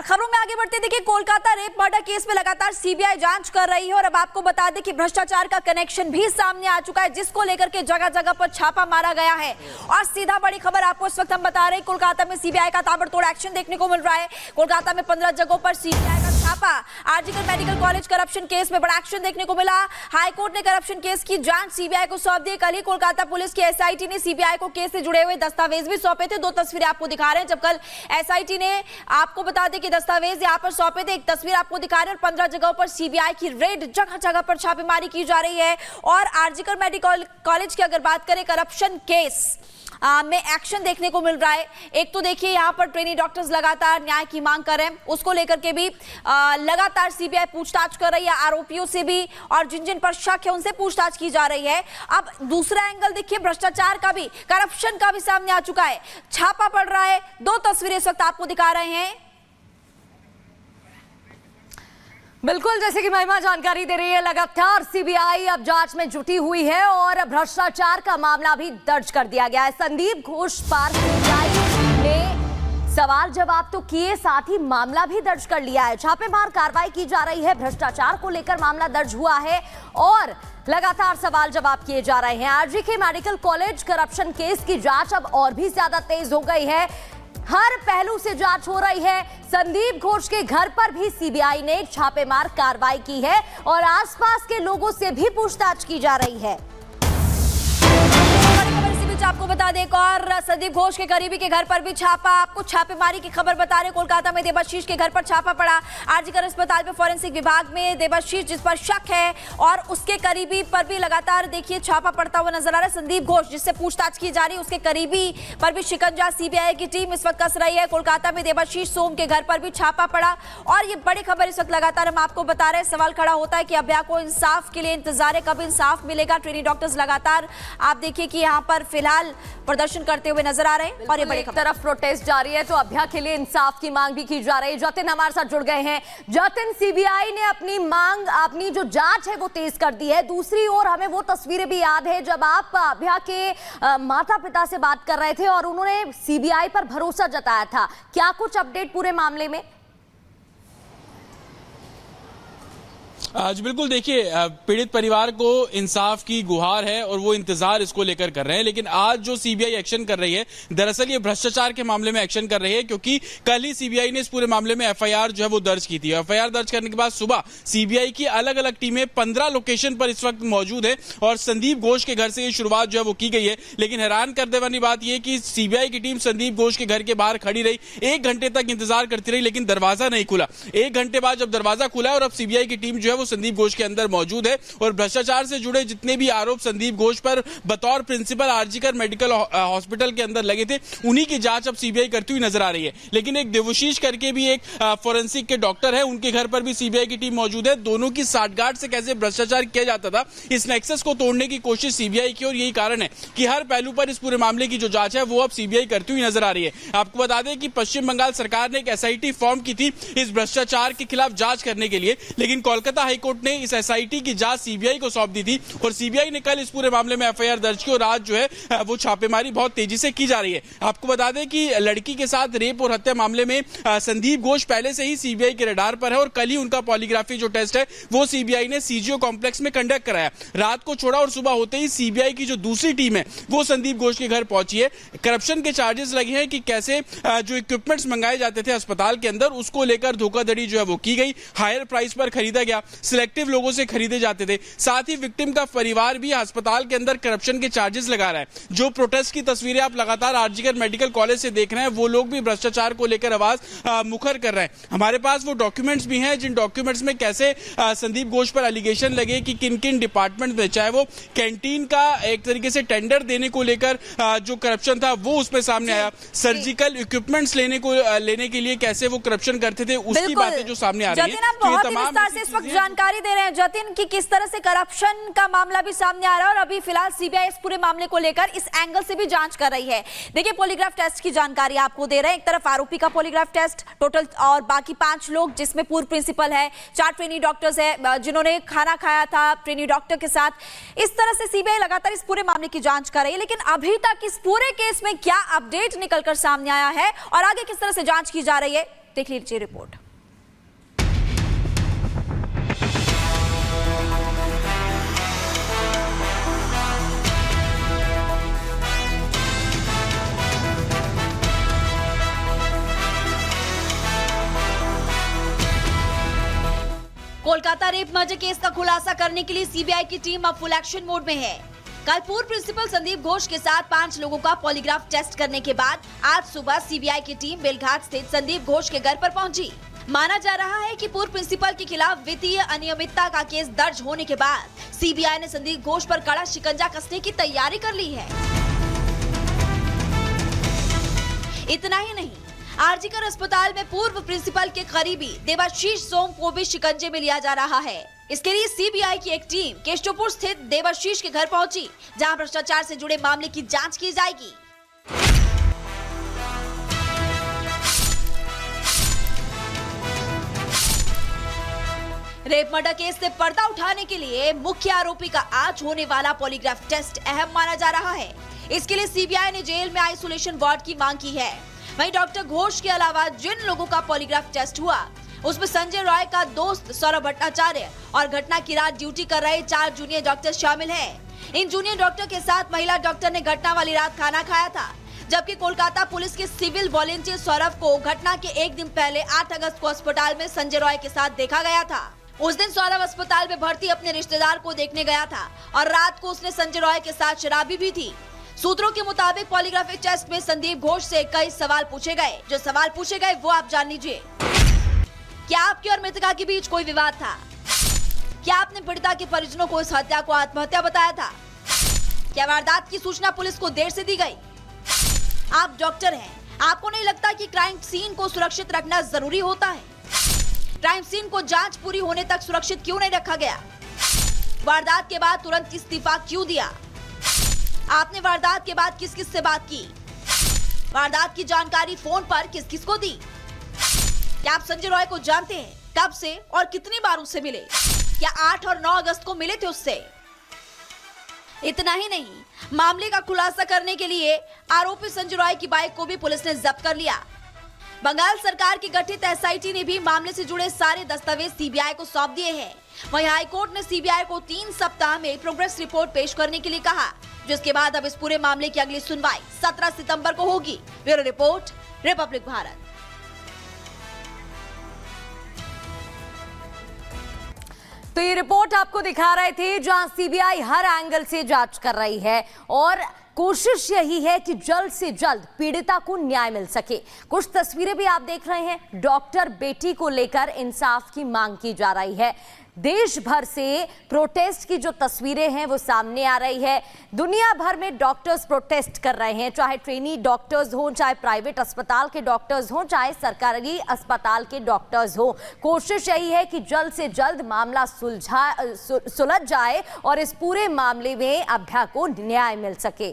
खबरों में आगे बढ़ते देखिए, कोलकाता रेप मर्डर केस में लगातार सीबीआई जांच कर रही है और अब आपको बता दें कि भ्रष्टाचार का कनेक्शन भी सामने आ चुका है, जिसको लेकर के जगह जगह पर छापा मारा गया है। और सीधा बड़ी खबर आपको इस वक्त हम बता रहे हैं, कोलकाता में सीबीआई का ताबड़तोड़ एक्शन देखने को मिल रहा है। कोलकाता में 15 जगहों पर सीबीआई का छापा। RG Kar medical college corruption case में बड़ा एक्शन देखने को मिला। हाईकोर्ट ने करप्शन केस की जांच सीबीआई को सौंप दी। कल ही कोलकाता पुलिस की एसआईटी ने सीबीआई को केस से जुड़े हुए दस्तावेज भी सौंपे थे। दो तस्वीरें आपको दिखा रहे हैं। जब कल एसआईटी ने आपको बता दें कि दस्तावेज यहां पर सौंपे थे, एक तस्वीर आपको दिखा रहे हैं। 15 जगहों पर सीबीआई की रेड, जगह जगह पर छापेमारी की जा रही है। और आरजीकर मेडिकल कॉलेज की अगर बात करें, करप्शन केस में एक्शन देखने को मिल रहा है। एक तो देखिए यहां पर ट्रेनी डॉक्टर्स लगातार न्याय की मांग कर रहे हैं, उसको लेकर के भी लगातार सीबीआई पूछताछ कर रही है आरोपियों से भी, और जिन जिन पर शक है उनसे पूछताछ की जा रही है। अब दूसरा एंगल देखिए, भ्रष्टाचार का भी, करप्शन का भी सामने आ चुका है। छापा पड़ रहा है। दो तस्वीरें इस वक्त आपको दिखा रहे हैं। बिल्कुल, जैसे कि महिमा जानकारी दे रही है, लगातार सीबीआई अब जांच में जुटी हुई है और भ्रष्टाचार का मामला भी दर्ज कर दिया गया है। संदीप घोष पर सीबीआई ने सवाल जवाब तो किए, साथ ही मामला भी दर्ज कर लिया है। छापेमार कार्रवाई की जा रही है। भ्रष्टाचार को लेकर मामला दर्ज हुआ है और लगातार सवाल जवाब किए जा रहे हैं। RGK medical college corruption case की जांच अब और भी ज्यादा तेज हो गई है। हर पहलू से जांच हो रही है। संदीप घोष के घर पर भी सीबीआई ने छापेमार कार्रवाई की है और आसपास के लोगों से भी पूछताछ की जा रही है। आपको बता दें, एक और संदीप घोष के करीबी के घर पर भी छापा। आपको छापेमारी की खबर बता रहे, कोलकाता में देवाशीष के घर पर छापा पड़ा। आरजीकर अस्पताल में फॉरेंसिक विभाग में देवाशीष, जिस पर शक है, और उसके करीबी पर भी लगातार देखिए छापा पड़ता हुआ नजर आ रहा है। संदीप घोष जिससे पूछताछ की जा रही है, उसके करीबी पर भी शिकंजा सीबीआई की टीम इस वक्त कस रही है। कोलकाता में देवाशीष सोम के घर पर भी छापा पड़ा और ये बड़ी खबर इस वक्त लगातार हम आपको बता रहे हैं। सवाल खड़ा होता है कि अभ्या को इंसाफ के लिए इंतजार है, कब इंसाफ मिलेगा। ट्रेनी डॉक्टर्स लगातार आप देखिए कि यहाँ पर फिलहाल प्रदर्शन करते हुए नजर आ रहे हैं। और ये बड़ी तरफ प्रोटेस्ट जारी है तो अभ्या के लिए इंसाफ की मांग भी की जा रही है। जतिन हमारे साथ जुड़ गए हैं। जतिन, सीबीआई ने अपनी मांग, अपनी जो जांच है वो तेज कर दी है। दूसरी ओर हमें वो तस्वीरें भी याद है जब आप अभ्या के माता पिता से बात कर रहे थे और उन्होंने सीबीआई पर भरोसा जताया था। क्या कुछ अपडेट पूरे मामले में? आज बिल्कुल देखिए, पीड़ित परिवार को इंसाफ की गुहार है और वो इंतजार इसको लेकर कर रहे हैं। लेकिन आज जो सीबीआई एक्शन कर रही है, दरअसल ये भ्रष्टाचार के मामले में एक्शन कर रही है, क्योंकि कल ही सीबीआई ने इस पूरे मामले में एफआईआर जो है वो दर्ज की थी। एफआईआर दर्ज करने के बाद सुबह सीबीआई की अलग अलग टीमें 15 लोकेशन पर इस वक्त मौजूद है और संदीप घोष के घर से ये शुरुआत जो है वो की गई है। लेकिन हैरान कर देने वाली बात यह कि सीबीआई की टीम संदीप घोष के घर के बाहर खड़ी रही, 1 घंटे तक इंतजार करती रही, लेकिन दरवाजा नहीं खुला। 1 घंटे बाद जब दरवाजा खुला और अब सीबीआई की टीम जो है संदीप घोष के अंदर मौजूद है और भ्रष्टाचार से जुड़े जितने भी आरोप संदीप घोष पर बतौर प्रिंसिपल आरजीकर मेडिकल हॉस्पिटल के अंदर लगे थे, उन्हीं की जांच अब सीबीआई करती हुई नजर आ रही है। लेकिन एक देवाशीष करके भी एक फोरेंसिक के डॉक्टर है, उनके घर पर भी सीबीआई की टीम मौजूद है। दोनों की साठगांठ से कैसे भ्रष्टाचार किया जाता था, इस नेक्सस को तोड़ने की कोशिश सीबीआई की, और यही कारण है कि हर पहलू पर इस पूरे मामले की जो जांच है वो अब सीबीआई करती हुई नजर आ रही है। आपको बता दें कि पश्चिम बंगाल सरकार ने एक एसआईटी फॉर्म की थी इस भ्रष्टाचार के खिलाफ जांच करने के लिए, लेकिन कोलकाता हाईकोर्ट ने इस एसआईटी की जांच सीबीआई को सौंप दी थी और सीबीआई ने कल इस पूरे मामले में एफआईआर दर्ज की और आज जो है वो छापेमारी बहुत तेजी से की जा रही है। आपको बता दें कि लड़की के साथ रेप और हत्या मामले में संदीप घोष पहले से ही सीबीआई के रडार पर है और कल ही उनका पॉलीग्राफी जो टेस्ट है वो सीबीआई ने सीजीओ कॉम्प्लेक्स में कंडक्ट कराया। रात को छोड़ा और सुबह होते ही सीबीआई की जो दूसरी टीम है वो संदीप घोष के घर पहुंची है। करप्शन के चार्जेस लगे हैं कि कैसे जो इक्विपमेंट्स मंगाए जाते थे अस्पताल के अंदर, उसको लेकर धोखाधड़ी जो है वो की गई, हायर प्राइस पर खरीदा गया, सिलेक्टिव लोगों से खरीदे जाते थे। साथ ही विक्टिम का परिवार भी अस्पताल के अंदर करप्शन के चार्जेस लगा रहा है। जो प्रोटेस्ट की तस्वीरें आप लगातार आरजीकर मेडिकल कॉलेज से देख रहे हैं, वो लोग भी भ्रष्टाचार को लेकर आवाज मुखर कर रहे हैं। हमारे पास वो डॉक्यूमेंट्स भी हैं जिन डॉक्यूमेंट्स में कैसे संदीप घोष पर एलिगेशन लगे कि किन किन डिपार्टमेंट में, चाहे वो कैंटीन का एक तरीके से टेंडर देने को लेकर जो करप्शन था वो उसमें सामने आया, सर्जिकल इक्विपमेंट्स लेने के लिए कैसे वो करप्शन करते थे उसकी बातें जो सामने आ रही है। बहुत विस्तार से इस वक्त जानकारी दे रहे हैं जतिन की किस तरह से करप्शन का मामला भी सामने आ रहा है और अभी फिलहाल सीबीआई इस पूरे मामले को लेकर इस एंगल से भी जांच कर रही है। देखिए, पॉलीग्राफ टेस्ट की जानकारी आपको दे रहे हैं। एक तरफ आरोपी का पॉलीग्राफ टेस्ट टोटल और बाकी 5 लोग, जिसमें पूर्व प्रिंसिपल है, 4 ट्रेनी डॉक्टर्स है जिन्होंने खाना खाया था ट्रेनी डॉक्टर के साथ। इस तरह से सीबीआई लगातार इस पूरे मामले की जांच कर रही है। लेकिन अभी तक इस पूरे केस में क्या अपडेट निकलकर सामने आया है और आगे किस तरह से जांच की जा रही है, देख लीजिए report. Kolkata rape murder case का खुलासा करने के लिए सीबीआई की टीम अब फुल एक्शन मोड में है। कल पूर्व प्रिंसिपल संदीप घोष के साथ 5 लोगों का पॉलीग्राफ टेस्ट करने के बाद आज सुबह सीबीआई की टीम बेलघाट स्थित संदीप घोष के घर पर पहुंची। माना जा रहा है कि पूर्व प्रिंसिपल के खिलाफ वित्तीय अनियमितता का केस दर्ज होने के बाद सीबीआई ने संदीप घोष पर कड़ा शिकंजा कसने की तैयारी कर ली है। इतना ही नहीं, आरजीकर अस्पताल में पूर्व प्रिंसिपल के करीबी देवाशीष सोम को भी शिकंजे में लिया जा रहा है। इसके लिए सीबीआई की एक टीम केशवपुर स्थित देवाशीष के घर पहुंची, जहां भ्रष्टाचार से जुड़े मामले की जांच की जाएगी। रेप मर्डर केस से पर्दा उठाने के लिए मुख्य आरोपी का आज होने वाला पॉलीग्राफ टेस्ट अहम माना जा रहा है। इसके लिए सीबीआई ने जेल में आइसोलेशन वार्ड की मांग की है। वहीं डॉक्टर घोष के अलावा जिन लोगों का पॉलीग्राफ टेस्ट हुआ उसमें संजय रॉय का दोस्त सौरभ भट्टाचार्य और घटना की रात ड्यूटी कर रहे 4 जूनियर डॉक्टर शामिल हैं। इन जूनियर डॉक्टर के साथ महिला डॉक्टर ने घटना वाली रात खाना खाया था, जबकि कोलकाता पुलिस के सिविल वॉलेंटियर सौरभ को घटना के एक दिन पहले 8 अगस्त को अस्पताल में संजय रॉय के साथ देखा गया था। उस दिन सौरभ अस्पताल में भर्ती अपने रिश्तेदार को देखने गया था और रात को उसने संजय रॉय के साथ शराबी भी थी। सूत्रों के मुताबिक पॉलीग्राफी टेस्ट में संदीप घोष से कई सवाल पूछे गए। जो सवाल पूछे गए वो आप जान लीजिए। क्या आपके और मृतका के बीच कोई विवाद था? क्या आपने पीड़िता के परिजनों को इस हत्या को आत्महत्या बताया था? क्या वारदात की सूचना पुलिस को देर से दी गई? आप डॉक्टर हैं, आपको नहीं लगता कि क्राइम सीन को सुरक्षित रखना जरूरी होता है? क्राइम सीन को जांच पूरी होने तक सुरक्षित क्यों नहीं रखा गया? वारदात के बाद तुरंत इस्तीफा क्यों दिया? आपने वारदात के बाद किस किस से बात की? वारदात की जानकारी फोन पर किस किस को दी? क्या आप संजय रॉय को जानते हैं? कब से और कितनी बार उससे मिले? क्या 8 और 9 अगस्त को मिले थे उससे? इतना ही नहीं, मामले का खुलासा करने के लिए आरोपी संजय रॉय की बाइक को भी पुलिस ने जब्त कर लिया। बंगाल सरकार की गठित एसआईटी ने भी मामले से जुड़े सारे दस्तावेज सीबीआई को सौंप दिए हैं। वहीं हाईकोर्ट ने सीबीआई को 3 सप्ताह में प्रोग्रेस रिपोर्ट पेश करने के लिए कहा, जिसके बाद अब इस पूरे मामले की अगली सुनवाई 17 सितंबर को होगी। Bureau report, Republic Bharat. तो ये रिपोर्ट आपको दिखा रहे थे जहां सीबीआई हर एंगल से जांच कर रही है और कोशिश यही है कि जल्द से जल्द पीड़िता को न्याय मिल सके। कुछ तस्वीरें भी आप देख रहे हैं, डॉक्टर बेटी को लेकर इंसाफ की मांग की जा रही है। देश भर से प्रोटेस्ट की जो तस्वीरें हैं वो सामने आ रही है। दुनिया भर में डॉक्टर्स प्रोटेस्ट कर रहे हैं, चाहे ट्रेनी डॉक्टर्स हों, चाहे प्राइवेट अस्पताल के डॉक्टर्स हों, चाहे सरकारी अस्पताल के डॉक्टर्स हों। कोशिश यही है कि जल्द से जल्द मामला सुलझ जाए और इस पूरे मामले में अभ्या को न्याय मिल सके।